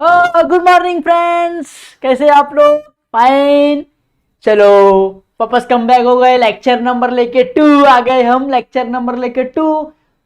Good morning friends, कैसे आप लोग? फाइन। चलो वापस कम बैक हो गए, लेक्चर नंबर लेके 2 आ गए हम। लेक्चर नंबर लेके 2,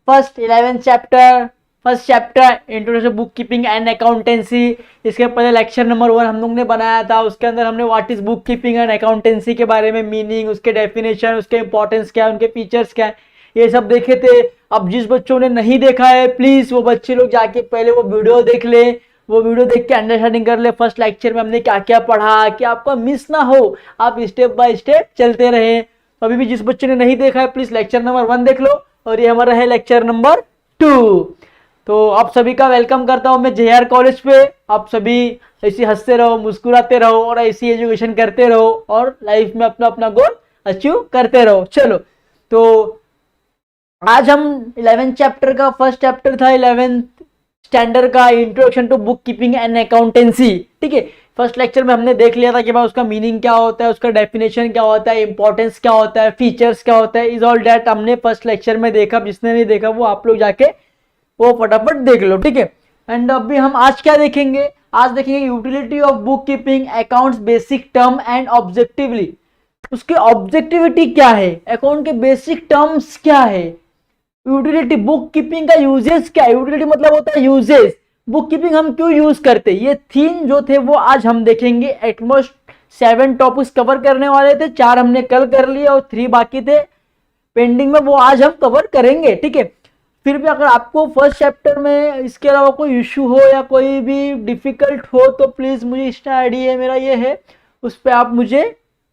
first 11 chapter, first chapter introduction book keeping and accountancy. इसके पहले लेक्चर नंबर 1 हम लोग ने बनाया था, उसके अंदर हमने what is book keeping and accountancy के बारे में मीनिंग, उसके डेफिनेशन, उसके इंपॉर्टेंस क्या है, उनके फीचर्स क्या है, ये सब देखे थे। अब जिस बच्चों ने नहीं देखा है प्लीज वो बच्चे लोग जाके पहले वो वीडियो देख ले, वो वीडियो देख के अंडरस्टैंडिंग कर ले फर्स्ट लेक्चर में हमने क्या क्या पढ़ा, कि आपका मिस ना हो, आप स्टेप बाय स्टेप चलते रहे। तो अभी भी जिस बच्चे ने नहीं देखा है प्लीज लेक्चर नंबर 1 देख लो, और ये हमारा है लेक्चर नंबर 2। तो आप सभी का वेलकम करता हूं मैं JR कॉलेज पे। आप सभी ऐसे हंसते रहो, मुस्कुराते रहो और ऐसी एजुकेशन करते रहो और लाइफ में अपना अपना गोल अचीव करते रहो। चलो, तो आज हम 11 चैप्टर का फर्स्ट चैप्टर था 11th स्टैंडर्ड का introduction to book keeping and accountancy. ठीक है, फर्स्ट लेक्चर में हमने देख लिया था कि भाई उसका मीनिंग क्या होता है, उसका डेफिनेशन क्या होता है, इंपॉर्टेंस क्या होता है, फीचर्स क्या होता है, इज ऑल दैट हमने फर्स्ट लेक्चर में देखा। जिसने नहीं देखा वो आप लोग जाके वो फटाफट देख लो। ठीक है, एंड अभी हम आज क्या देखेंगे? आज देखेंगे utility of book keeping accounts, basic term and objectively. उसकी ऑब्जेक्टिविटी क्या है, अकाउंट के बेसिक टर्म्स क्या है, यूटिलिटी बुक कीपिंग का यूजेस क्या है। यूटिलिटी मतलब होता है यूजेस, बुक कीपिंग हम क्यों यूज करते हैं। ये 3 जो थे वो आज हम देखेंगे। एटमोस्ट 7 टॉपिक्स कवर करने वाले थे, 4 हमने कल कर लिए और 3 बाकी थे पेंडिंग में, वो आज हम कवर करेंगे। ठीक है, फिर भी अगर आपको फर्स्ट चैप्टर में इसके अलावा कोई इश्यू हो या कोई भी डिफिकल्ट हो तो प्लीज मुझे इंस्टा आईडी है मेरा ये है, उस पर आप मुझे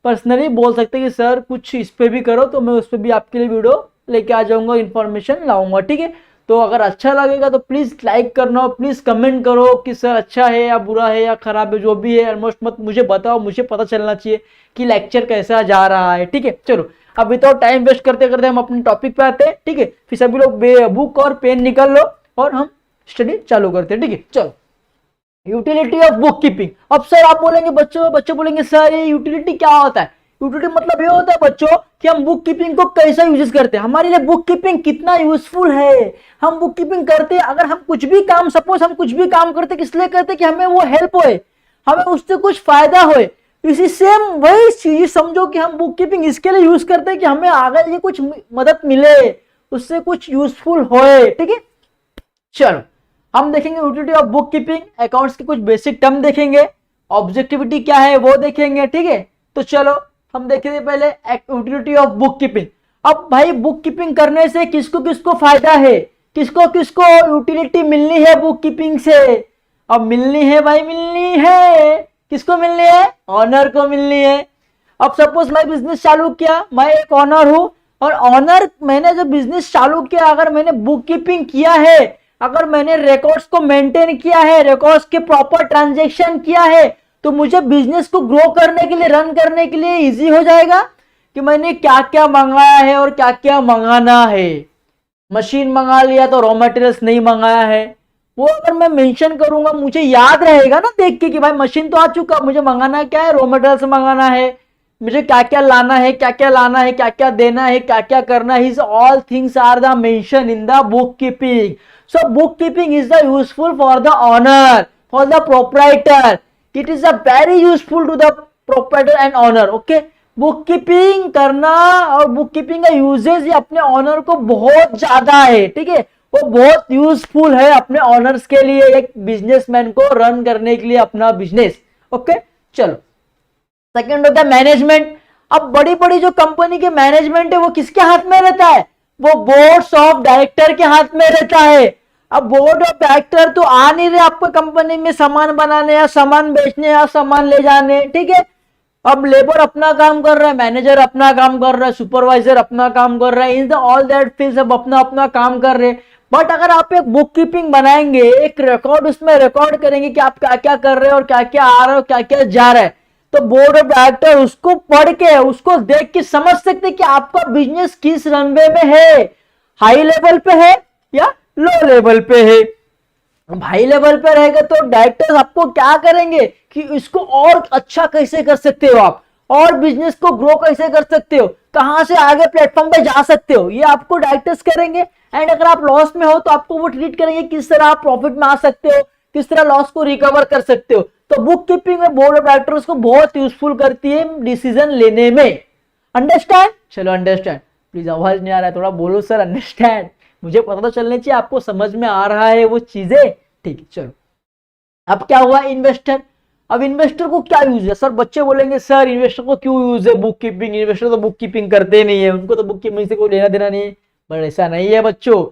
पर्सनली बोल सकते हैं कि सर कुछ इस पे भी करो, तो मैं उस पर भी आपके लिए वीडियो लेके आ जाऊंगा, इन्फॉर्मेशन लाऊंगा। ठीक है, तो अगर अच्छा लगेगा तो प्लीज लाइक करना, प्लीज कमेंट करो कि सर अच्छा है या बुरा है या खराब है, जो भी है ऑलमोस्ट मत मुझे बताओ, मुझे पता चलना चाहिए कि लेक्चर कैसा जा रहा है। ठीक है, चलो अब विदाउट टाइम वेस्ट करते करते हम अपने टॉपिक पे आते हैं। ठीक है, फिर सभी लोग बुक और पेन निकल लो और हम स्टडी चालू करते हैं। ठीक है, चलो यूटिलिटी ऑफ बुक कीपिंग। अब सर आप बोलेंगे, बच्चे बोलेंगे सर ये यूटिलिटी क्या होता है। यूटिलिटी मतलब ये होता है बच्चों कि हम बुक कीपिंग को कैसा यूज करते हैं, हमारे लिए बुक कीपिंग कितना यूजफुल है। हम बुक कीपिंग करते हैं, अगर हम कुछ भी काम, सपोज हम कुछ भी काम करते किस लिए करते कि हमें वो हेल्प होए, हमें उससे कुछ फायदा होए। इसी सेम वही चीज समझो कि हम बुक कीपिंग इसके लिए यूज करते हैं कि हमें आगे ये कुछ मदद मिले, उससे कुछ यूजफुल होए। ठीक है, चलो हम देखेंगे utility of book keeping, accounts के कुछ बेसिक टर्म देखेंगे, ऑब्जेक्टिविटी क्या है वो देखेंगे। ठीक है, तो चलो हम देखेंगे पहले यूटिलिटी ऑफ बुक कीपिंग। अब भाई बुक कीपिंग करने से किसको किसको फायदा है, किसको किसको यूटिलिटी मिलनी है बुक कीपिंग से। अब मिलनी है भाई, मिलनी है, किसको मिलनी है? ऑनर को मिलनी है। अब सपोज मैं बिजनेस चालू किया, मैं एक ऑनर हूं और ऑनर, मैंने जो बिजनेस चालू किया, अगर मैंने बुक कीपिंग किया है, अगर मैंने रिकॉर्ड्स को मेंटेन किया है, रिकॉर्ड्स के प्रॉपर ट्रांजैक्शन किया है, तो मुझे बिजनेस को ग्रो करने के लिए, रन करने के लिए इजी हो जाएगा कि मैंने क्या क्या मंगाया है और क्या क्या मंगाना है। मशीन मंगा लिया तो रॉ मटेरियल्स नहीं मंगाया है, वो अगर मैं मेंशन करूंगा मुझे याद रहेगा ना देख के कि भाई मशीन तो आ चुका, मुझे मंगाना क्या है, रॉ मटेरियल्स मंगाना है, मुझे क्या क्या लाना है, क्या क्या लाना है, क्या क्या देना है, क्या क्या करना है। All things are the mention in the book keeping. So book keeping is the useful for the owner, for the proprietor. It is a very useful to the proprietor and owner. Okay, book keeping करना और book keeping का usages अपने owner को बहुत ज्यादा है। ठीक है, वो बहुत यूजफुल है अपने ऑनर्स के लिए, एक बिजनेसमैन को रन करने के लिए अपना बिजनेस। ओके, चलो सेकंड होता है मैनेजमेंट। अब बड़ी बड़ी जो कंपनी के मैनेजमेंट है वो किसके हाथ में रहता है? वो बोर्ड्स ऑफ डायरेक्टर के हाथ में रहता है। अब बोर्ड ऑफ डायरेक्टर तो आ नहीं रहे आपको कंपनी में सामान बनाने या सामान बेचने या सामान ले जाने। ठीक है, अब लेबर अपना काम कर रहा है, मैनेजर अपना काम कर रहा है, सुपरवाइजर अपना काम कर रहा है, in the all that field सब अपना अपना काम कर रहे हैं। बट अगर आप एक बुक कीपिंग बनाएंगे, एक रिकॉर्ड उसमें रिकॉर्ड करेंगे कि आप क्या क्या कर रहे हो और क्या क्या आ रहा है और क्या क्या जा रहा है, तो बोर्ड ऑफ डायरेक्टर उसको पढ़ के, उसको देख के समझ सकते कि आपका बिजनेस किस रनवे में है, हाई लेवल पे है या लो लेवल पे है। हाई लेवल पे रहेगा तो डायरेक्टर्स आपको क्या करेंगे कि इसको और अच्छा कैसे कर सकते हो आप, और बिजनेस को ग्रो कैसे कर सकते हो, कहां से आगे प्लेटफॉर्म पे जा सकते हो, ये आपको डायरेक्टर्स करेंगे। एंड अगर आप लॉस में हो तो आपको वो ट्रीट करेंगे किस तरह आप प्रॉफिट में आ सकते हो, किस तरह लॉस को रिकवर कर सकते हो। तो बुक कीपिंग में बोर्ड ऑफ डायरेक्टर्स को बहुत यूजफुल करती है डिसीजन लेने में। अंडरस्टैंड? चलो अंडरस्टैंड, प्लीज आवाज नहीं आ रहा है, थोड़ा बोलो सर अंडरस्टैंड, मुझे पता तो चलना चाहिए आपको समझ में आ रहा है वो चीजें। ठीक है चलो, अब क्या हुआ इन्वेस्टर। अब इन्वेस्टर को क्या यूज है? सर बच्चे बोलेंगे सर इन्वेस्टर को क्यों यूज है बुक कीपिंग, इन्वेस्टर तो बुक कीपिंग करते नहीं है, उनको तो बुक कीपिंग से कोई लेना देना नहीं है। बट ऐसा नहीं है बच्चों।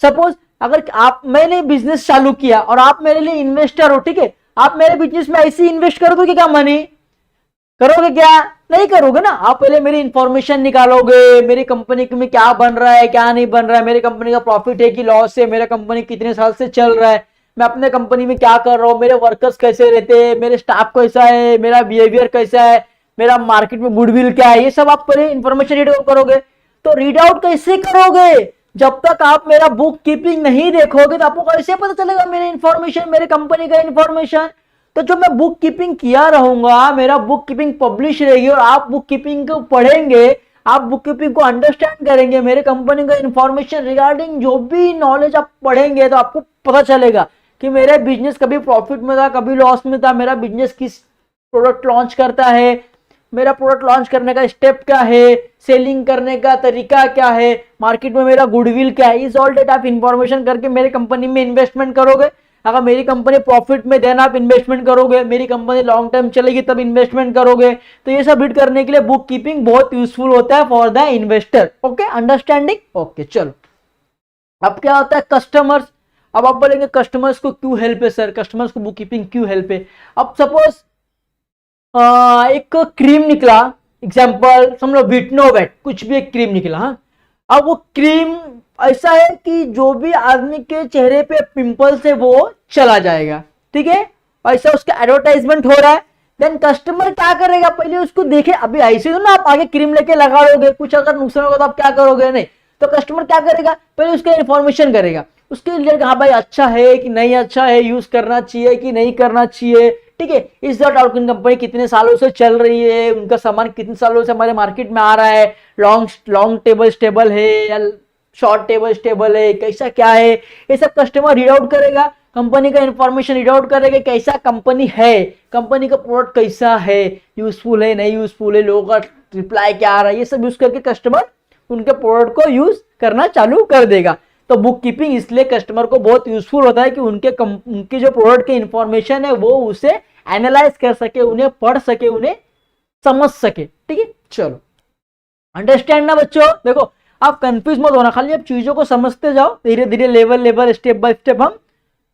सपोज अगर मैंने बिजनेस चालू किया और आप मेरे लिए इन्वेस्टर हो, ठीक है, आप मेरे बिजनेस में ऐसे इन्वेस्ट कर दोगे क्या मनी? करोगे क्या? नहीं करोगे ना। आप पहले मेरी इंफॉर्मेशन निकालोगे, मेरी कंपनी में क्या बन रहा है क्या नहीं बन रहा है, मेरी कंपनी का प्रॉफिट है कि लॉस है, मेरा कंपनी कितने साल से चल रहा है, मैं अपने कंपनी में क्या कर रहा हूँ, मेरे वर्कर्स कैसे रहते हैं, मेरे स्टाफ कैसा है, मेरा बिहेवियर कैसा है, मेरा मार्केट में गुडविल क्या है, ये सब आप पहले इंफॉर्मेशन रीड आउट करोगे। तो रीड आउट कैसे करोगे? जब तक आप मेरा बुक कीपिंग नहीं देखोगे तो आपको कैसे पता चलेगा मेरे इंफॉर्मेशन, मेरे कंपनी का इंफॉर्मेशन? तो जो मैं बुक कीपिंग किया रहूंगा, मेरा बुक कीपिंग पब्लिश रहेगी और आप बुक कीपिंग को पढ़ेंगे, आप बुक कीपिंग को अंडरस्टैंड करेंगे, मेरे कंपनी का इंफॉर्मेशन रिगार्डिंग जो भी नॉलेज आप पढ़ेंगे तो आपको पता चलेगा कि मेरा बिजनेस कभी प्रॉफिट में था कभी लॉस में था, मेरा बिजनेस किस प्रोडक्ट लॉन्च करता है, मेरा प्रोडक्ट लॉन्च करने का स्टेप क्या है, सेलिंग करने का तरीका क्या है, मार्केट में मेरा गुडविल क्या है, इस ऑल डेटा आप इंफॉर्मेशन करके मेरे कंपनी में इन्वेस्टमेंट करोगे। अगर मेरी कंपनी प्रॉफिट में देना आप इन्वेस्टमेंट करोगे, मेरी कंपनी लॉन्ग टर्म चलेगी तब इन्वेस्टमेंट करोगे। तो ये सब रीड करने के लिए बुक कीपिंग बहुत यूजफुल होता है for the investor. Okay understanding? Okay चलो, अब क्या होता है कस्टमर्स। अब आप बोलेंगे कस्टमर्स को क्यों हेल्प है सर, कस्टमर्स को बुक कीपिंग क्यों हेल्प है? अब सपोज एक क्रीम निकला, एग्जाम्पल समझ लो विटनोवेट, कुछ भी एक क्रीम निकला। हाँ, अब वो क्रीम ऐसा है कि जो भी आदमी के चेहरे पे पिंपल्स है वो चला जाएगा, ठीक है, ऐसा उसका एडवर्टाइजमेंट हो रहा है। देन कस्टमर क्या करेगा? पहले उसको देखे, अभी ऐसे तो ना आप आगे क्रीम लेके लगा लोगे, कुछ अगर नुकसान होगा तो आप क्या करोगे? नहीं। तो कस्टमर क्या करेगा? पहले उसका इंफॉर्मेशन करेगा, उसके लिए हाँ भाई अच्छा है कि नहीं अच्छा है, यूज करना चाहिए कि नहीं करना चाहिए, ठीक है, इस आउटकिन कंपनी कितने सालों से चल रही है, उनका सामान कितने सालों से हमारे मार्केट में आ रहा है, लॉन्ग टेबल स्टेबल है या शॉर्ट टेबल स्टेबल है, कैसा क्या है, ये सब कस्टमर रीड आउट करेगा। कंपनी का इंफॉर्मेशन रीड आउट करेगा, कैसा कंपनी है, कंपनी का प्रोडक्ट कैसा है, यूजफुल है नहीं यूजफुल है, लोगों का रिप्लाई क्या आ रहा है, ये सब यूज करके कस्टमर उनके प्रोडक्ट को यूज करना चालू कर देगा। तो बुक कीपिंग इसलिए कस्टमर को बहुत यूजफुल होता है कि उनके जो प्रोडक्ट के इंफॉर्मेशन है वो उसे एनालाइज कर सके, उन्हें पढ़ सके, उन्हें समझ सके। ठीक है चलो, अंडरस्टैंड ना बच्चों? देखो आप कंफ्यूज मत होना, खाली आप चीजों को समझते जाओ, धीरे धीरे लेवल स्टेप बाय स्टेप हम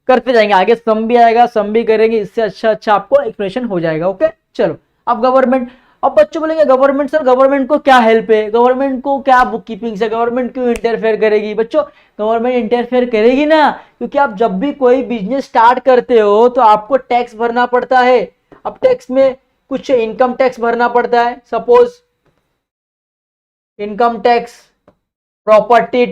करते जाएंगे। आगे सम भी आएगा, सम भी करेंगे, इससे अच्छा आपको एक्सप्लेनेशन हो जाएगा। ओके चलो, अब गवर्नमेंट। अब बच्चों बोलेंगे गवर्नमेंट सर गवर्नमेंट को क्या हेल्प है, गवर्नमेंट को क्या बुक कीपिंग से, गवर्नमेंट क्यों इंटरफेयर करेगी? बच्चों गवर्नमेंट इंटरफेयर करेगी ना, क्योंकि आप जब भी कोई बिजनेस स्टार्ट करते हो तो आपको टैक्स भरना पड़ता है। अब टैक्स में कुछ इनकम टैक्स भरना पड़ता है, suppose income tax, property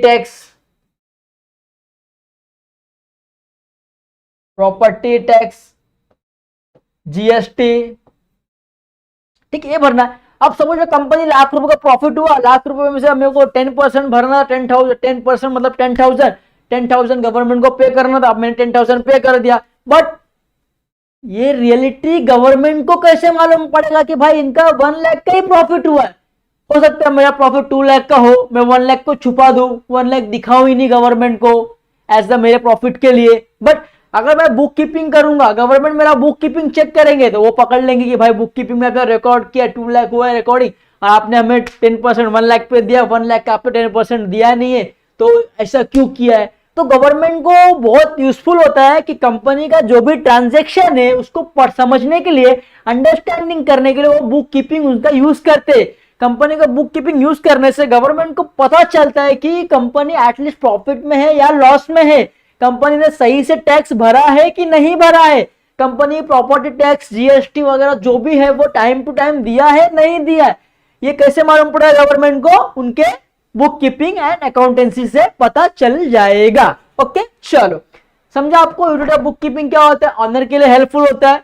tax, GST, ठीक है, ये भरना है। अब समझ लो कंपनी लाख रुपए का प्रॉफिट हुआ, लाख रुपए में से मेरे को 10% भरना, 10% मतलब 10,000 गवर्नमेंट को पे करना था, अब मैंने 10,000 पे कर दिया। बट ये रियलिटी गवर्नमेंट को कैसे मालूम पड़ेगा कि भाई इनका 1 लाख का ही प्रॉफिट हुआ है? हो सकता है मेरा प्रॉफिट 2 लाख का हो, मैं 1 लाख को छुपा दूं, 1 लाख दिखाऊं ही नहीं गवर्नमेंट को एज द मेरे प्रॉफिट के लिए। बट अगर मैं बुक कीपिंग करूंगा, गवर्नमेंट मेरा बुक कीपिंग चेक करेंगे तो वो पकड़ लेंगे कि भाई बुक कीपिंग में आपने रिकॉर्ड किया 2 लाख हुआ है रिकॉर्डिंग, और आपने हमें 10% 1 लाख पे दिया, 1 लाख का आपने 10% दिया नहीं है, तो ऐसा क्यों किया है? तो गवर्नमेंट को बहुत यूजफुल होता है कि कंपनी का जो भी ट्रांजेक्शन है उसको समझने के लिए, अंडरस्टैंडिंग करने के लिए वो बुक कीपिंग उनका यूज करते। कंपनी का बुक कीपिंग यूज करने से गवर्नमेंट को पता चलता है कि कंपनी एटलीस्ट प्रॉफिट में है या लॉस में है, कंपनी ने सही से टैक्स भरा है कि नहीं भरा है, कंपनी प्रॉपर्टी टैक्स जीएसटी वगैरह जो भी है वो टाइम टू टाइम दिया है नहीं दिया है। ये कैसे मालूम पड़ेगा गवर्नमेंट को? उनके बुक कीपिंग एंड अकाउंटेंसी से पता चल जाएगा। ओके चलो, समझा आपको यूनिट ऑफ बुक कीपिंग क्या होता है? ऑनर के लिए हेल्पफुल होता है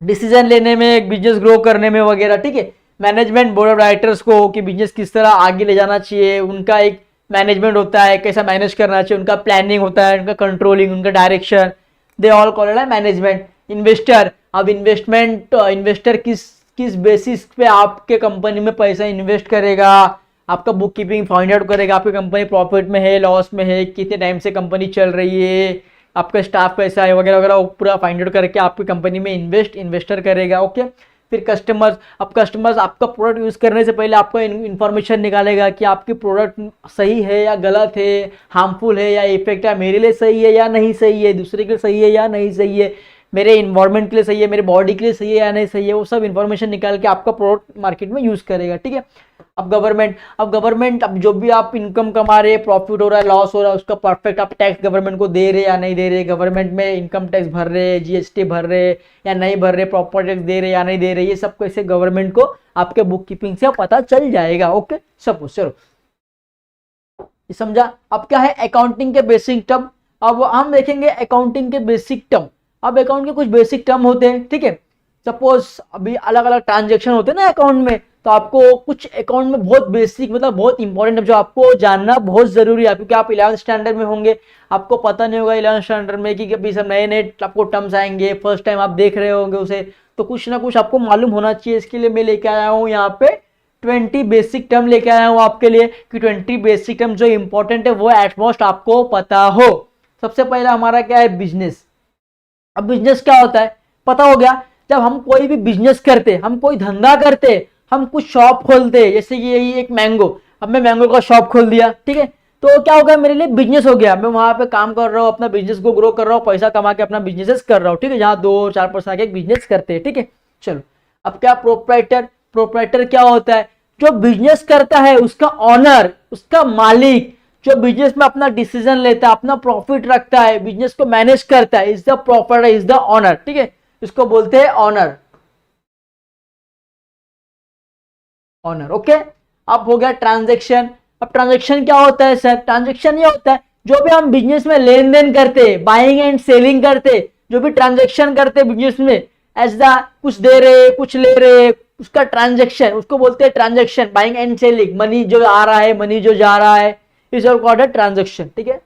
डिसीजन लेने में, बिजनेस ग्रो करने में वगैरह। ठीक है, मैनेजमेंट बोर्ड ऑफ डायरेक्टर्स को कि बिजनेस किस तरह आगे ले जाना चाहिए, उनका एक मैनेजमेंट होता है, कैसा मैनेज करना चाहिए, उनका प्लानिंग होता है, उनका कंट्रोलिंग, उनका direction. They all called management. Investor, अब इन्वेस्टर किस बेसिस पे आपके कंपनी में पैसा इन्वेस्ट करेगा, आपका बुक कीपिंग फाइंड आउट करेगा, आपकी कंपनी प्रॉफिट में है, लॉस में है, कितने टाइम से कंपनी चल रही है, आपका स्टाफ कैसा है वगैरह वगैरह, पूरा फाइंड आउट करके आपकी कंपनी में इन्वेस्टर करेगा। ओके, फिर कस्टमर्स आपका प्रोडक्ट यूज़ करने से पहले आपको इन्फॉर्मेशन निकालेगा कि आपकी प्रोडक्ट सही है या गलत है, हार्मफुल है या इफेक्ट है, मेरे लिए सही है या नहीं सही है, दूसरे के लिए सही है या नहीं सही है, मेरे इन्वायरमेंट के लिए सही है, मेरे बॉडी के लिए सही है या नहीं सही है, वो सब इन्फॉर्मेशन निकाल के आपका प्रोडक्ट मार्केट में यूज़ करेगा। ठीक है, अब गवर्नमेंट अब जो भी आप इनकम कमा रहे हैं, प्रॉफिट हो रहा है, लॉस हो रहा है, उसका परफेक्ट आप टैक्स गवर्नमेंट को दे रहे या नहीं दे रहे, गवर्नमेंट में इनकम टैक्स भर रहे, जीएसटी भर रहे या नहीं भर रहे, प्रॉपर टैक्स दे रहे या नहीं दे रहे, ये सब कैसे गवर्नमेंट को आपके बुक कीपिंग से पता चल जाएगा। ओके, सपोज चलो ये समझा। अब क्या है अकाउंटिंग के बेसिक टर्म, अब हम देखेंगे अकाउंटिंग के बेसिक टर्म। अब अकाउंट के कुछ बेसिक टर्म होते हैं। ठीक है, सपोज अभी अलग अलग ट्रांजेक्शन होते हैं ना अकाउंट में, तो आपको कुछ अकाउंट में बहुत बेसिक मतलब बहुत इंपॉर्टेंट है जो आपको जानना बहुत जरूरी है, क्योंकि आप 11th स्टैंडर्ड में होंगे, आपको पता नहीं होगा 11th स्टैंडर्ड में कि अभी सब नए आपको टर्म्स आएंगे, फर्स्ट टाइम आप देख रहे होंगे उसे, तो कुछ ना कुछ आपको मालूम होना चाहिए। इसके लिए मैं लेके आया हूँ यहाँ पे 20 बेसिक टर्म लेके आया हूँ आपके लिए, कि 20 बेसिक टर्म जो इंपॉर्टेंट है वो एटमोस्ट आपको पता हो। सबसे पहला हमारा क्या है, बिजनेस। अब बिजनेस क्या होता है पता हो गया। जब हम कोई भी बिजनेस करते, हम कोई धंधा करते, हम कुछ शॉप खोलते, जैसे कि यही एक मैंगो, अब मैं मैंगो का शॉप खोल दिया। ठीक है, तो क्या हो गया, मेरे लिए बिजनेस हो गया, मैं वहां पे काम कर रहा हूँ, अपना बिजनेस को ग्रो कर रहा हूँ, पैसा कमा के अपना बिजनेस कर रहा हूँ। ठीक है, जहाँ 2-4 पर्सन आके एक बिजनेस करते हैं। ठीक है, चलो अब क्या प्रोप्राइटर क्या होता है, जो बिजनेस करता है उसका ऑनर, उसका मालिक, जो बिजनेस में अपना डिसीजन लेता है, अपना प्रॉफिट रखता है, बिजनेस को मैनेज करता है, is the proprietor, is the owner. ठीक है, इसको बोलते हैं ऑनर। ओके, अब हो गया ट्रांजैक्शन। अब ट्रांजैक्शन क्या होता है सर, ट्रांजैक्शन ये होता है जो भी हम बिजनेस में लेन देन करते, बाइंग एंड सेलिंग करते, जो भी ट्रांजैक्शन करते बिजनेस में, ऐसा कुछ दे रहे कुछ ले रहे, उसका ट्रांजैक्शन, उसको बोलते हैं transaction, buying and selling, money जो आ रहा है, मनी जो जा रहा है, इज ऑल कॉल्ड ट्रांजैक्शन। ठीक है,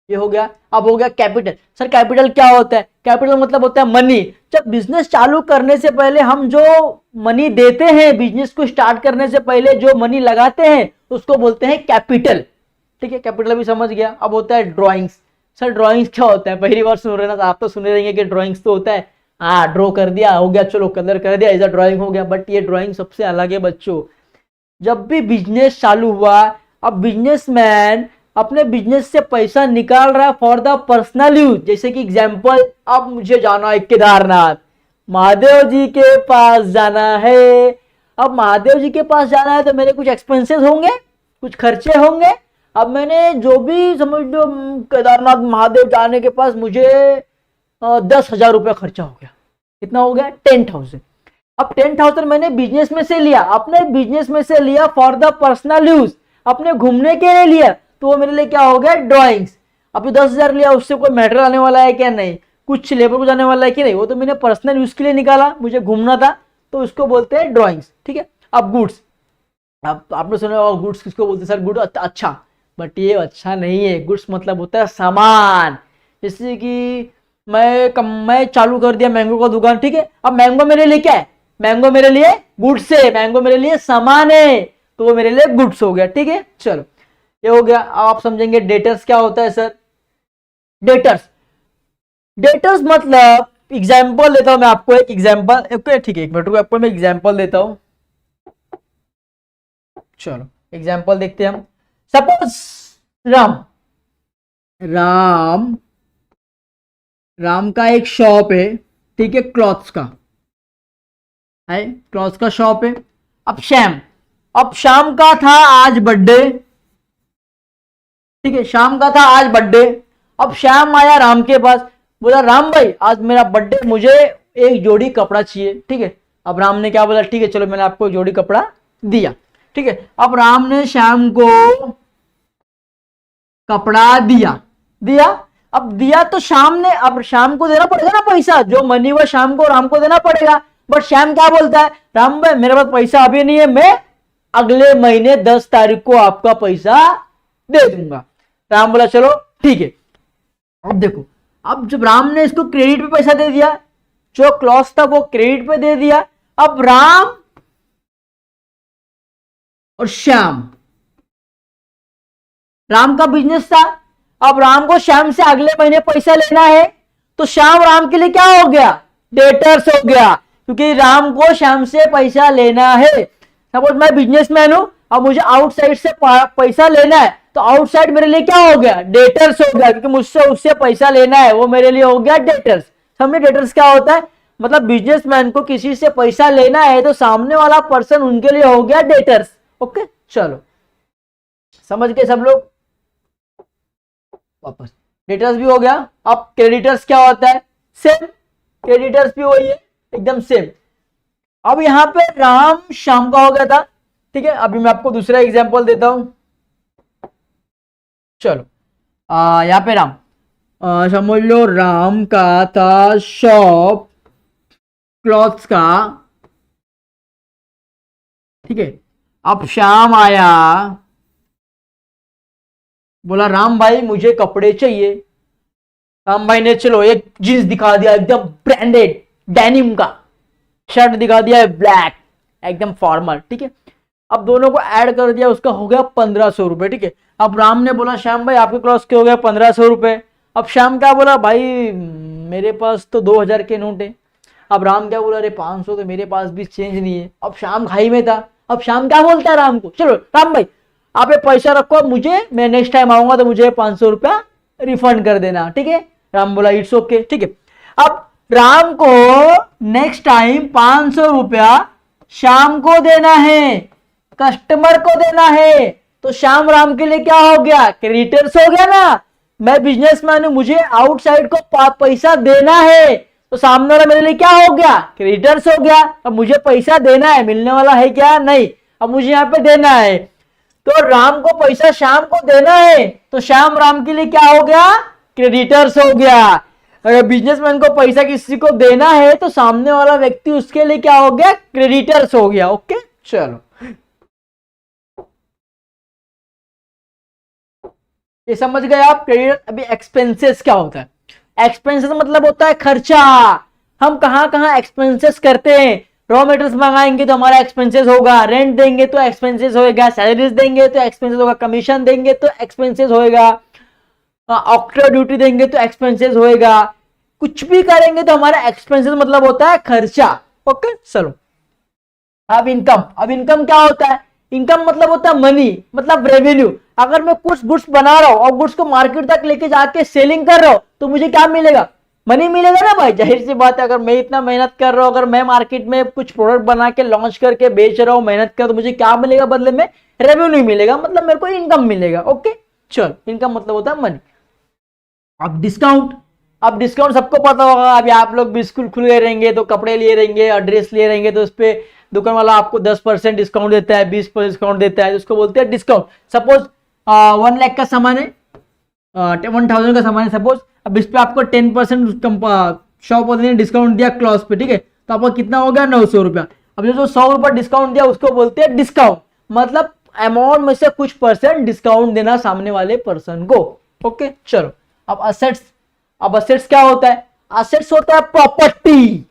ये हो गया। अब हो गया कैपिटल। सर कैपिटल क्या होता है, कैपिटल मतलब होता है मनी। जब बिजनेस चालू करने से पहले हम जो मनी देते हैं, बिजनेस को स्टार्ट करने से पहले जो मनी लगाते हैं उसको बोलते हैं कैपिटल। ठीक है, कैपिटल भी समझ गया। अब होता है ड्राइंग्स। सर ड्राइंग्स क्या होता है, पहली बार सुन रहे ना, तो आप तो सुने रहेंगे कि ड्राइंग्स तो होता है, हाँ ड्रॉ कर दिया हो गया, चलो कलर कर दिया, ऐसा ड्राइंग हो गया, बट ये ड्राइंग सबसे अलग है बच्चों। जब भी बिजनेस चालू हुआ, अब बिजनेसमैन अपने बिजनेस से पैसा निकाल रहा है फॉर द पर्सनल यूज। जैसे कि एग्जांपल, अब मुझे जाना है केदारनाथ, महादेव जी के पास जाना है। अब महादेव जी के पास जाना है तो मेरे कुछ एक्सपेंसेस होंगे, कुछ खर्चे होंगे। अब मैंने जो भी समझ लो केदारनाथ महादेव जाने के पास मुझे 10,000 रुपया खर्चा हो गया। कितना हो गया, 10,000। अब 10,000 मैंने बिजनेस में से लिया, अपने बिजनेस में से लिया फॉर द पर्सनल यूज, अपने घूमने के लिए लिया, तो वो मेरे लिए क्या हो गया, ड्राइंग्स। अब 10,000 लिया, उससे कोई मैटर आने वाला है क्या, नहीं। कुछ लेबर को जाने वाला है कि नहीं, वो तो मैंने पर्सनल यूज के लिए निकाला, मुझे घूमना था, तो उसको बोलते हैं ड्राइंग्स। ठीक है, अब गुड्स। अब आपने सुना होगा गुड्स किसको बोलते हैं सर, गुड अच्छा, बट ये अच्छा नहीं है। गुड्स मतलब होता है सामान। जैसे कि मैं चालू कर दिया मैंगो का दुकान। ठीक है, अब मैंगो मेरे लिए क्या है, मैंगो मेरे लिए गुड्स है, मैंगो मेरे लिए सामान है, तो वो मेरे लिए गुड्स हो गया। ठीक है, चलो ये हो गया। अब आप समझेंगे डेटर्स क्या होता है सर। डेटर्स मतलब एग्जाम्पल देता हूं मैं आपको, एक एग्जाम्पल। ठीक है, एक मिनट को आपको मैं एग्जाम्पल देता हूं। चलो एग्जाम्पल देखते हैं हम। सपोज राम का एक शॉप है। ठीक है, क्लॉथ्स का है, क्लॉथ्स का शॉप है। अब शाम का था आज बर्थडे। ठीक है, शाम का था आज बर्थडे। अब श्याम आया राम के पास, बोला राम भाई आज मेरा बर्थडे, मुझे एक जोड़ी कपड़ा चाहिए। ठीक है, अब राम ने क्या बोला, ठीक है चलो मैंने आपको एक जोड़ी कपड़ा दिया। ठीक है, अब राम ने श्याम को कपड़ा दिया। अब दिया तो अब शाम को देना पड़ेगा ना पैसा, जो मनी वो शाम को राम को देना पड़ेगा। बट श्याम क्या बोलता है, राम भाई मेरे पास पैसा अभी नहीं है, मैं अगले महीने 10 तारीख को आपका पैसा दे दूंगा। राम बोला चलो ठीक है। अब देखो, अब जब राम ने इसको क्रेडिट पे पैसा दे दिया, जो क्लॉज था वो क्रेडिट पे दे दिया, अब राम और श्याम, राम का बिजनेस था, अब राम को श्याम से अगले महीने पैसा लेना है, तो श्याम राम के लिए क्या हो गया, डेटर्स हो गया, क्योंकि राम को श्याम से पैसा लेना है। सपोज मैं बिजनेसमैन हूं, अब मुझे आउटसाइड से पैसा लेना है, तो आउटसाइड मेरे लिए क्या हो गया, डेटर्स हो गया, क्योंकि मुझसे उससे पैसा लेना है, वो मेरे लिए हो गया डेटर्स। समझे डेटर्स क्या होता है, मतलब बिजनेसमैन को किसी से पैसा लेना है तो सामने वाला पर्सन उनके लिए हो गया डेटर्स। ओके चलो समझ गए सब लोग। वापस डेटर्स भी हो गया। अब क्रेडिटर्स क्या होता है, सेम, क्रेडिटर्स भी वही है एकदम सेम। अब यहां पे राम श्याम का हो गया था, ठीक है। अभी मैं आपको दूसरा एग्जांपल देता हूं। चलो यहां पे राम, समझ लो राम का था शॉप क्लॉथ्स का, ठीक है। अब श्याम आया, बोला राम भाई मुझे कपड़े चाहिए। राम भाई ने चलो एक जींस दिखा दिया एकदम ब्रांडेड डेनिम का, शर्ट दिखा दिया है ब्लैक एकदम फॉर्मल, ठीक है। अब दोनों को ऐड कर दिया, उसका हो गया 1500 रुपए, ठीक है। अब राम ने बोला श्याम भाई आपके क्लॉथ के हो गया 1500 रुपए। अब श्याम क्या बोला, भाई मेरे पास तो 2000 के नोट है। अब राम क्या बोला, अरे 500 तो मेरे पास भी चेंज नहीं है। अब श्याम घाई में था, अब श्याम क्या बोलता है राम को, चलो राम भाई आप ये पैसा रखो, मुझे मैं नेक्स्ट टाइम आऊंगा तो मुझे 500 रुपया रिफंड कर देना, ठीक है। राम बोला इट्स ओके, ठीक है। अब राम को नेक्स्ट टाइम 500 रुपया श्याम को देना है, कस्टमर को देना है, तो श्याम राम के लिए क्या हो गया, क्रेडिटर्स हो गया ना। मैं बिजनेसमैन हूं, मुझे आउटसाइड को पैसा देना है, तो सामने वाला मेरे लिए क्या हो गया, क्रेडिटर्स हो गया। अब मुझे पैसा देना है, मिलने वाला है क्या, नहीं, अब मुझे यहाँ पे देना है, तो राम को पैसा श्याम को देना है, तो श्याम राम के लिए क्या हो गया, क्रेडिटर्स हो गया। अगर बिजनेसमैन को पैसा किसी को देना है तो सामने वाला व्यक्ति उसके लिए क्या हो गया, क्रेडिटर्स हो गया। ओके चलो ये समझ गए आप क्रेडिट। अभी एक्सपेंसेस क्या होता है, एक्सपेंसेस मतलब होता है खर्चा। हम कहां कहां एक्सपेंसेस करते हैं, रॉ मटेरियल्स मंगाएंगे तो हमारा एक्सपेंसेस होगा, रेंट देंगे तो एक्सपेंसेस होएगा, सैलरीज देंगे तो एक्सपेंसेस होगा, कमीशन देंगे तो एक्सपेंसेस होएगा, ऑक्टर ड्यूटी देंगे तो एक्सपेंसेस होएगा, कुछ भी करेंगे तो हमारा एक्सपेंसेस मतलब होता है खर्चा। ओके चलो अब इनकम, अब इनकम क्या होता है, इनकम मतलब होता है मनी, मतलब रेवेन्यू। अगर मैं कुछ गुड्स बना रहा हूं और गुड्स को मार्केट तक लेके जाके सेलिंग कर रहा हूं तो मुझे क्या मिलेगा, मनी मिलेगा ना भाई, जाहिर सी बात है। अगर मैं इतना मेहनत कर रहा हूं, अगर मैं मार्केट में कुछ प्रोडक्ट बना के लॉन्च करके बेच रहा हूं, मेहनत कर, तो मुझे क्या मिलेगा बदले में, रेवेन्यू मिलेगा, मतलब मेरे को इनकम मिलेगा। ओके चलो इनकम मतलब होता है मनी। अब डिस्काउंट, अब डिस्काउंट सबको पता होगा। अभी आप लोग भी स्कूल खुल गए रहेंगे तो कपड़े लिए रहेंगे और ड्रेस लिए रहेंगे, तो उस पर दुकान वाला आपको 10% डिस्काउंट देता है, 20% डिस्काउंट देता है, उसको बोलते हैं डिस्काउंट। सपोज 1 लाख का सामान है, 1000 का सामान है सपोज, अब इस पे आपको 10% शॉप वाले ने डिस्काउंट दिया क्लॉथ पे, ठीक है, तो आपको कितना हो गया, 900 रुपया। अब जो 100 रुपया डिस्काउंट दिया उसको बोलते हैं डिस्काउंट, मतलब अमाउंट में से कुछ परसेंट डिस्काउंट देना सामने वाले पर्सन को। ओके चलो अब असेट्स, अब असेट्स क्या होता है, असेट्स होता है प्रॉपर्टी।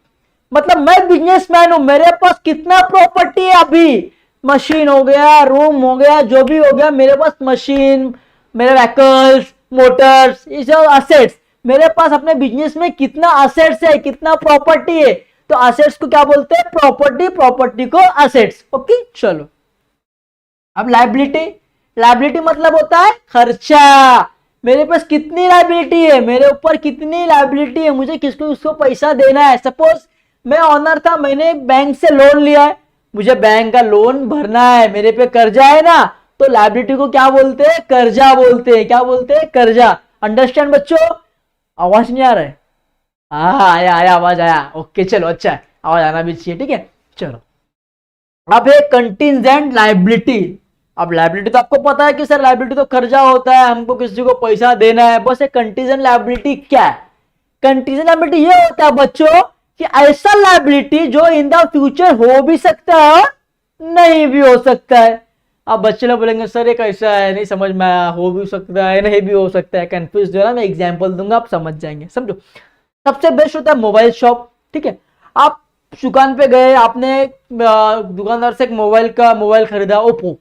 मतलब मैं बिजनेसमैन हूं, मेरे पास कितना प्रॉपर्टी है, अभी मशीन हो गया, रूम हो गया, जो भी हो गया, मेरे पास मशीन, मेरे व्हीकल्स, मोटर्स, ये सब असेट्स। मेरे पास अपने बिजनेस में कितना असेट्स है, कितना प्रॉपर्टी है, तो असेट्स को क्या बोलते हैं, प्रॉपर्टी, प्रॉपर्टी को असेट्स। ओके चलो अब लायबिलिटी, लायबिलिटी मतलब होता है खर्चा। मेरे पास कितनी लायबिलिटी है, मेरे ऊपर कितनी लायबिलिटी है, मुझे किसको उसको पैसा देना है। सपोज मैं ऑनर था, मैंने बैंक से लोन लिया है, मुझे बैंक का लोन भरना है, मेरे पे कर्जा है ना, तो लायबिलिटी को क्या बोलते हैं, कर्जा बोलते हैं। क्या बोलते हैं, कर्जा। अंडरस्टैंड बच्चों, आवाज नहीं आ रहा है, आया आया आवाज आया। ओके चलो अच्छा है, आवाज आना भी चाहिए, ठीक है चलो। अब है कंटिजेंट लायबिलिटी। अब लायबिलिटी तो आपको पता है कि सर लायबिलिटी तो कर्जा होता है, हमको किसी को पैसा देना है, बस। कंटीजेंट लायबिलिटी क्या है, कंटीजेंट लायबिलिटी ये होता है बच्चों कि ऐसा लायबिलिटी जो इन द फ्यूचर हो भी सकता है, नहीं भी हो सकता है। अब बच्चे लोग बोलेंगे सर ये कैसा है, नहीं समझ में आया, हो भी सकता है नहीं भी हो सकता है, कंफ्यूज जो है ना, मैं एग्जांपल दूंगा आप समझ जाएंगे, समझो। सबसे बेस्ट होता है मोबाइल शॉप, ठीक है। आप दुकान पे गए, आपने दुकानदार से एक मोबाइल खरीदा, ओप्पो।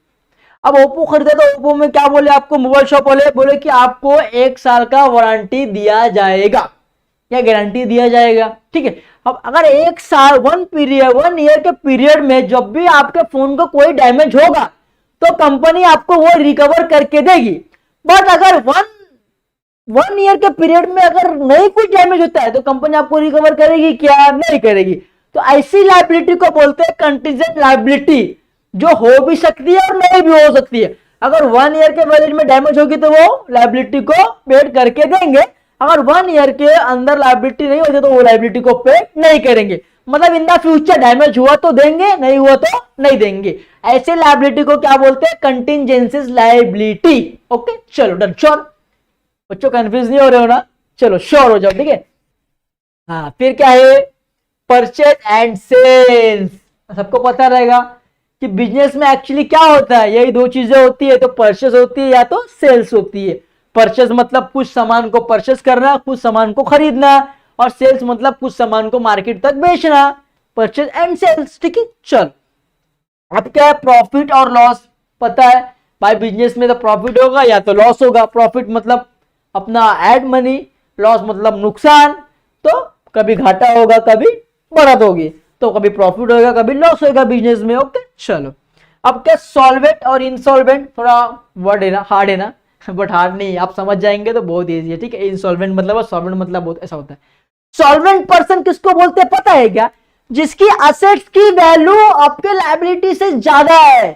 अब ओप्पो खरीदा तो ओप्पो में क्या बोले आपको, मोबाइल शॉप वाले बोले कि आपको 1 साल का वारंटी दिया जाएगा या गारंटी दिया जाएगा, ठीक है। अब अगर 1 साल 1 ईयर के पीरियड में जब भी आपके फोन को कोई डैमेज होगा तो कंपनी आपको वो रिकवर करके देगी। बट अगर वन ईयर के पीरियड में अगर नहीं कुछ डैमेज होता है तो कंपनी आपको रिकवर करेगी क्या, नहीं करेगी। तो ऐसी लायबिलिटी को बोलते हैं कंटीजेंट लायबिलिटी, जो हो भी सकती है और नहीं भी हो सकती है। अगर 1 ईयर के वैलिड में डैमेज होगी तो वो लायबिलिटी को पेड करके देंगे, अगर 1 ईयर के अंदर लायबिलिटी नहीं होती तो वो लायबिलिटी को पे नहीं करेंगे। मतलब इन द फ्यूचर डैमेज हुआ तो देंगे, नहीं हुआ तो नहीं देंगे। ऐसे लायबिलिटी को क्या बोलते हैं, कंटिजेंसीज लायबिलिटी। ओके चलो डन, श्योर बच्चों, कंफ्यूज नहीं हो रहे हो ना, चलो श्योर हो जाओ, ठीक है। हाँ फिर क्या है, परचेज एंड सेल्स। सबको पता रहेगा कि बिजनेस में एक्चुअली क्या होता है, यही दो चीजें होती है, तो परचेज होती है या तो सेल्स होती है। परचेज मतलब कुछ सामान को परचेज करना, कुछ सामान को खरीदना, और सेल्स मतलब कुछ सामान को मार्केट तक बेचना। परचेज एंड सेल्स, ठीक है। चल अब क्या है, प्रॉफिट और लॉस पता है भाई, बिजनेस में तो प्रॉफिट होगा या तो लॉस होगा। प्रॉफिट मतलब अपना एड मनी, लॉस मतलब नुकसान, तो कभी घाटा होगा कभी बढ़त होगी, तो कभी प्रॉफिट होगा कभी लॉस होगा बिजनेस में। ओके चलो अब क्या, सॉल्वेंट और इंसॉल्वेंट, थोड़ा वर्ड है ना, हार्ड है ना, बट हार्ड नहीं, आप समझ जाएंगे तो बहुत ईजी है, ठीक है। इंसॉल्वेंट मतलब और सॉल्वेंट मतलब बहुत ऐसा होता है। सॉल्वेंट पर्सन किसको बोलते हैं पता है क्या, जिसकी असेट्स की वैल्यू आपके लायबिलिटी से ज्यादा है।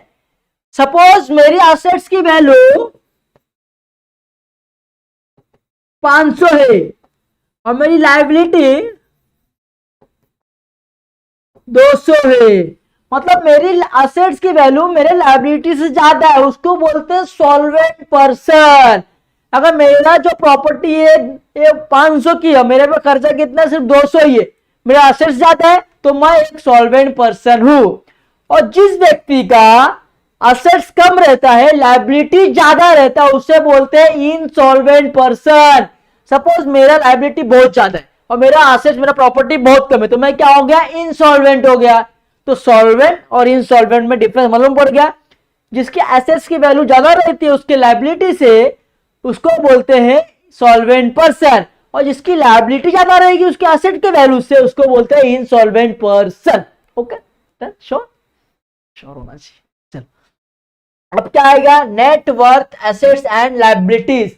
सपोज मेरी असेट्स की वैल्यू 500 है और मेरी लायबिलिटी 200 है, मतलब मेरी असेट्स की वैल्यू मेरे लायबिलिटी से ज्यादा है, उसको बोलते हैं सॉल्वेंट पर्सन। अगर मेरा जो प्रॉपर्टी है ये 500 की है, मेरे पे खर्चा कितना सिर्फ 200 ही है, मेरा असेट्स ज्यादा है, तो मैं एक सॉल्वेंट पर्सन हूं। और जिस व्यक्ति का असेट्स कम रहता है लायबिलिटी ज्यादा रहता है, उसे बोलते हैं इनसॉल्वेंट पर्सन। सपोज मेरा लायबिलिटी बहुत ज्यादा है और मेरा असेट्स, मेरा प्रॉपर्टी बहुत कम है, तो मैं क्या हो गया, इनसॉल्वेंट हो गया। तो सॉल्वेंट और इनसॉल्वेंट में डिफरेंस मालूम पड़ गया। जिसके एसेट्स की वैल्यू ज्यादा रहती है उसके लायबिलिटी से, उसको बोलते हैं सॉल्वेंट पर्सन, और जिसकी लायबिलिटी ज्यादा रहेगी उसके एसेट के वैल्यू से, उसको बोलते हैं insolvent person. Okay sure, sure होना चाहिए। चलो अब क्या आएगा, net worth, assets and liabilities.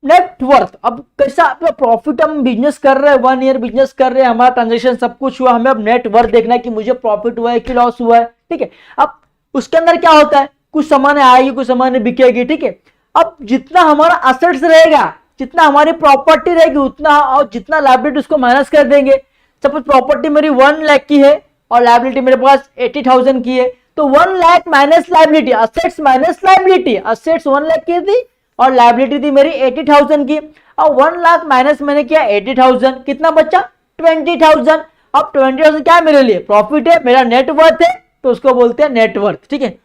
Net worth, अब कैसा प्रॉफिट, हम बिजनेस कर रहे हैं, 1 ईयर बिजनेस कर रहे हैं, हमारा ट्रांजेक्शन सब कुछ हुआ, हमें अब नेट वर्थ देखना है कि मुझे प्रॉफिट हुआ है कि लॉस हुआ है, ठीक है। अब उसके अंदर क्या होता है, कुछ सामान आएगी कुछ सामान बिकेगी, ठीक है। अब जितना हमारा असेट्स रहेगा, जितना हमारी प्रॉपर्टी रहेगी उतना, और जितना लायबिलिटी उसको माइनस कर देंगे। सपोज प्रॉपर्टी मेरी 1 लाख की है और लायबिलिटी मेरे पास 80,000 की है, तो 1 lakh minus liability, assets minus liability, assets 1 lakh की थी और लायबिलिटी थी मेरी 80,000 की, और 1 लाख माइनस मैंने किया 80,000, कितना बचा 20,000। अब 20,000 क्या है मेरे लिए, प्रॉफिट है, मेरा नेट वर्थ है, तो उसको बोलते हैं नेट वर्थ, ठीक है।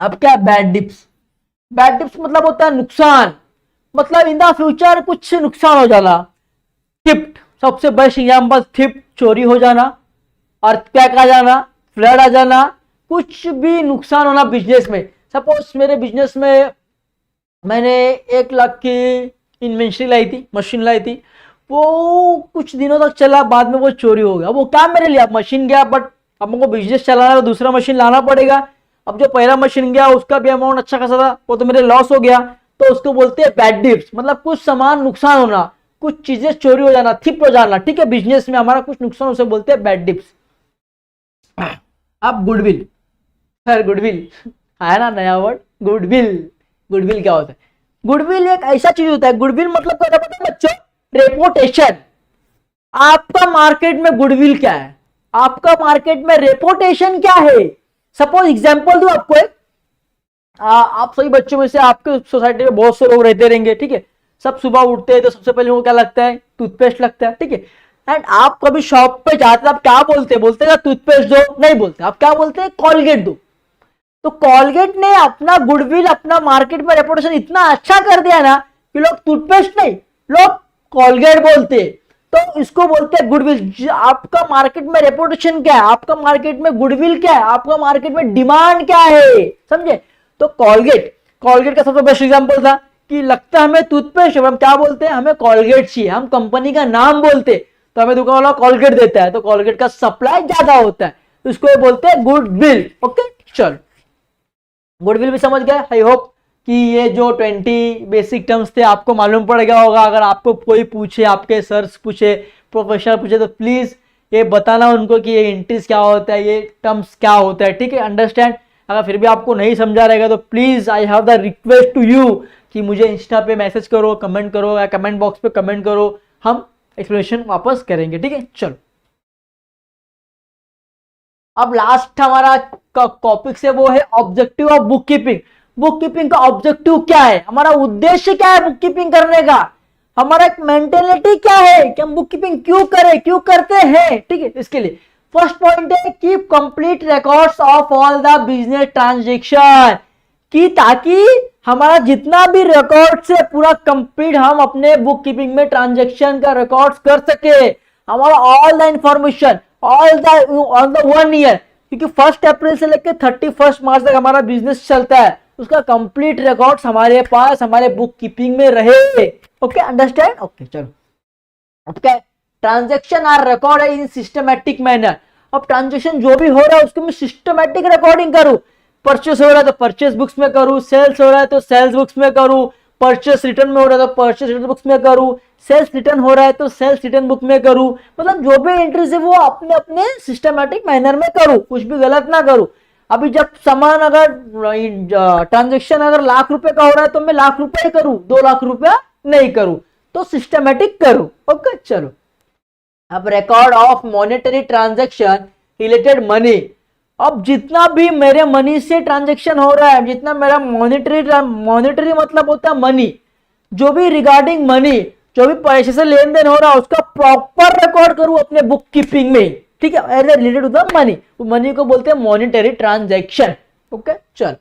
अब क्या, बैड डिप्स। बैड डिप्स मतलब होता है नुकसान, मतलब इन द फ्यूचर कुछ नुकसान हो जाना। थिफ्ट, सबसे बेस्ट एग्जांपल, थिफ्ट चोरी हो जाना, अर्थक्वेक आ जाना, फ्लड आ जाना, कुछ भी नुकसान होना बिजनेस में। सपोज मेरे बिजनेस में मैंने 1 लाख की इन्वेंट्री लाई थी, मशीन लाई थी, वो कुछ दिनों तक चला, बाद में वो चोरी हो गया। वो क्या मेरे लिए, अब मशीन गया, बट अब हमको बिजनेस चलाना तो दूसरा मशीन लाना पड़ेगा। अब जो पहला मशीन गया उसका भी अमाउंट अच्छा खासा था, वो तो मेरे लॉस हो गया, तो उसको बोलते हैं बैड डिप्स, मतलब कुछ सामान नुकसान होना, कुछ चीजें चोरी हो जाना, थिफ्ट हो जाना, ठीक है। बिजनेस में हमारा कुछ नुकसान, उसे बोलते हैं बैड डिप्स। अब गुडविल, सर गुडविल है ना नया वर्ड, गुडविल। गुडविल क्या होता है, गुडविल एक ऐसा चीज होता है, गुडविल मतलब क्या होता है बच्चों, रेपुटेशन। आपका मार्केट में गुडविल क्या है, आपका मार्केट में रेपुटेशन क्या है। सपोज एग्जांपल दूं आपको एक, आप सभी बच्चों में से आपके सोसाइटी में बहुत से लोग रहते रहेंगे, ठीक है। सब सुबह उठते हैं तो सबसे पहले उनको क्या लगता है, टूथपेस्ट लगता है, ठीक है। एंड आप कभी शॉप पे जाते हैं, आप क्या बोलते हैं, बोलते हैं टूथपेस्ट दो, नहीं बोलते, आप क्या बोलते हैं, कॉलगेट दो। तो कॉलगेट ने अपना गुडविल, अपना मार्केट में रेपुटेशन इतना अच्छा कर दिया ना कि लोग टूथपेस्ट नहीं, लोग कॉलगेट बोलते। तो इसको बोलते हैं गुडविल। आपका मार्केट में रेपुटेशन क्या है, आपका मार्केट में गुडविल क्या है, आपका मार्केट में डिमांड क्या है, समझे। तो कॉलगेट का सबसे बेस्ट एग्जांपल था कि लगता है हमें टूथपेस्ट, हम क्या बोलते हैं, हमें कॉलगेट चाहिए, हम कंपनी का नाम बोलते तो हमें दुकान वाला कॉलगेट देता है, तो कॉलगेट का सप्लाई ज्यादा होता है, तो इसको बोलते हैं गुडविल। ओके, चलो गुडविल भी समझ गए। आई होप कि ये जो 20 बेसिक टर्म्स थे आपको मालूम पड़ गया होगा। अगर आपको कोई पूछे, आपके सर्स पूछे, प्रोफेसर पूछे, तो प्लीज ये बताना उनको कि ये एंट्रीज क्या होता है, ये टर्म्स क्या होता है, ठीक है, अंडरस्टैंड। अगर फिर भी आपको नहीं समझा रहेगा तो please I have the request to you कि मुझे इंस्टा पे मैसेज करो, कमेंट करो, या कमेंट बॉक्स पे कमेंट करो, हम एक्सप्लेनेशन वापस करेंगे, ठीक है। चलो अब लास्ट हमारा टॉपिक से वो है objective of book keeping. Book keeping का ऑब्जेक्टिव क्या है, हमारा उद्देश्य क्या है बुक कीपिंग करने का, हमारा एक मेंटेलिटी क्या है कि हम बुक कीपिंग क्यों करें, क्यों करते हैं, ठीक है। इसके लिए फर्स्ट पॉइंट है keep complete records of all the business transaction, कि ताकि हमारा जितना भी रिकॉर्ड से पूरा कंप्लीट हम अपने बुक कीपिंग में ट्रांजैक्शन का रिकॉर्ड्स कर सके, हमारा all the information on the 1 year, क्योंकि 1 अप्रैल से लेकर 31 मार्च तक हमारा बिजनेस चलता है, उसका कंप्लीट रिकॉर्ड्स हमारे पास हमारे बुक कीपिंग में रहे। Okay, understand. ओके, चलो अब क्या, transaction are record in systematic manner. अब ट्रांजैक्शन जो भी हो रहा है उसको मैं सिस्टमैटिक रिकॉर्डिंग करूं, परचेस हो रहा है तो परचेस बुक्स में करूं, सेल्स हो रहा है तो सेल्स बुक्स में करूं, परचेस रिटर्न में हो रहा है तो परचेस रिटर्न बुक्स में करूं, सेल्स रिटर्न हो रहा है तो सेल्स रिटर्न बुक में करूं, मतलब जो भी एंट्रीज है वो अपने अपने सिस्टमैटिक मैनर में करूं, कुछ भी गलत ना करूं। अभी जब सामान अगर ट्रांजैक्शन अगर लाख रुपए का हो रहा है तो मैं लाख रुपए करूं, 2 लाख रुपया नहीं करूं, तो सिस्टमैटिक करूं। ओके, चलो अब record of monetary transaction related money. अब जितना भी मेरे मनी से ट्रांजैक्शन हो रहा है, जितना मेरा मॉनेटरी मतलब होता है मनी, जो भी रिगार्डिंग मनी, जो भी पैसे से लेन देन हो रहा है उसका प्रॉपर रिकॉर्ड करूं अपने बुक कीपिंग में, ठीक है, as related to the money. Money को बोलते हैं मॉनेटरी ट्रांजैक्शन। ओके, चल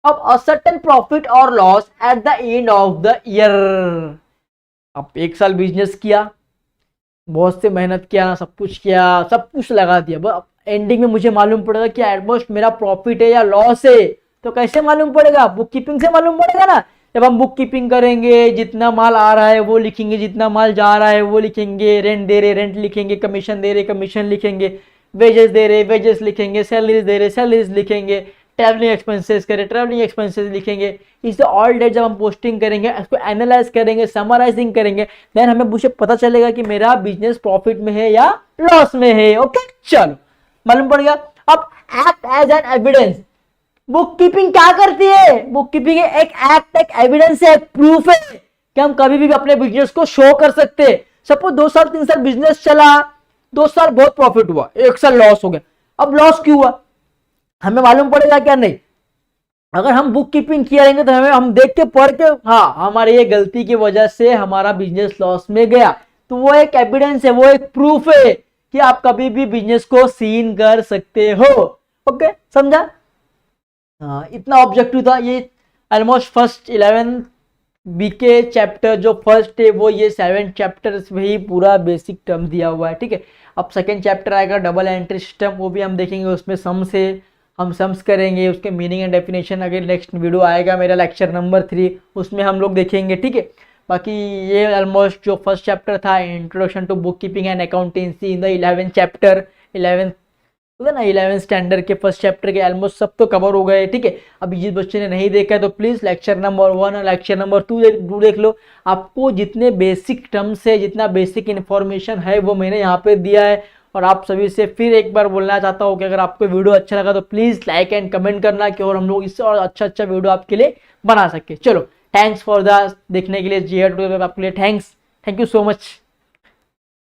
अब अ सर्टेन प्रॉफिट और loss at the end of the year. अब 1 साल बिजनेस किया, बहुत से मेहनत किया, सब कुछ किया, सब कुछ लगा दिया, एंडिंग में मुझे मालूम पड़ेगा कि एटमोस्ट मेरा प्रॉफिट है या लॉस है, तो कैसे मालूम पड़ेगा, बुक कीपिंग से मालूम पड़ेगा ना। जब हम बुक कीपिंग करेंगे, जितना माल आ रहा है वो लिखेंगे, जितना माल जा रहा है वो लिखेंगे, रेंट दे रहे रेंट लिखेंगे, कमीशन दे रहे कमीशन लिखेंगे, वेजेस दे रहे वेजेस लिखेंगे, सैलरीज दे रहे सैलरीज लिखेंगे, ट्रैवलिंग एक्सपेंसेस करे ट्रैवलिंग एक्सपेंसेस लिखेंगे। इससे ऑल डेट जब हम पोस्टिंग करेंगे, इसको एनालाइज करेंगे, समराइजिंग करेंगे, देन हमें मुझे पता चलेगा कि मेरा बिजनेस प्रॉफिट में है या लॉस में है। ओके, चलो मालूम पड़ गया। अब act as an evidence. Book keeping क्या करती है, बुक कीपिंग एक एक्ट, एक एविडेंस है, एक प्रूफ है कि हम कभी भी अपने बिजनेस को शो कर सकते हैं। सपोज 2 साल 3 साल बिजनेस चला, 2 साल बहुत प्रॉफिट हुआ, 1 साल लॉस हो गया। अब लॉस क्यों हुआ हमें मालूम पड़ेगा क्या, नहीं। अगर हम बुक कीपिंग किया रहेंगे तो हम देख के पढ़ के, हाँ हमारे ये गलती की वजह से हमारा बिजनेस लॉस में गया, तो वो एक एविडेंस है, वो एक प्रूफ है कि आप कभी भी बिजनेस को सीन कर सकते हो। ओके, समझा। इतना ऑब्जेक्टिव था ये। ऑलमोस्ट फर्स्ट 11 बीके चैप्टर जो फर्स्ट है वो ये 7 चैप्टर्स में ही पूरा बेसिक टर्म दिया हुआ है, ठीक है। अब सेकंड चैप्टर आएगा डबल एंट्री सिस्टम, वो भी हम देखेंगे, उसमें सम्स है, हम सम्स करेंगे, उसके मीनिंग एंड डेफिनेशन। अगर नेक्स्ट वीडियो आएगा मेरा लेक्चर नंबर 3, उसमें हम लोग देखेंगे, ठीक है। बाकी ये ऑलमोस्ट जो फर्स्ट चैप्टर था, introduction to book keeping and accountancy in the 11th chapter, 11th standard के फर्स्ट चैप्टर के ऑलमोस्ट सब तो कवर हो गए, ठीक है। अभी जिस बच्चे ने नहीं देखा है तो प्लीज लेक्चर नंबर 1 और लेक्चर नंबर 2 देख लो। आपको जितने बेसिक टर्म्स है, जितना बेसिक इन्फॉर्मेशन है वो मैंने यहाँ पे दिया है। और आप सभी से फिर एक बार बोलना चाहता हूँ कि अगर आपको वीडियो अच्छा लगा तो प्लीज लाइक एंड कमेंट करना कि और हम लोग इससे और अच्छा वीडियो आपके लिए बना सके। चलो, थैंक्स फॉर द देखने के लिए, जी आपके लिए thanks, thank you so much.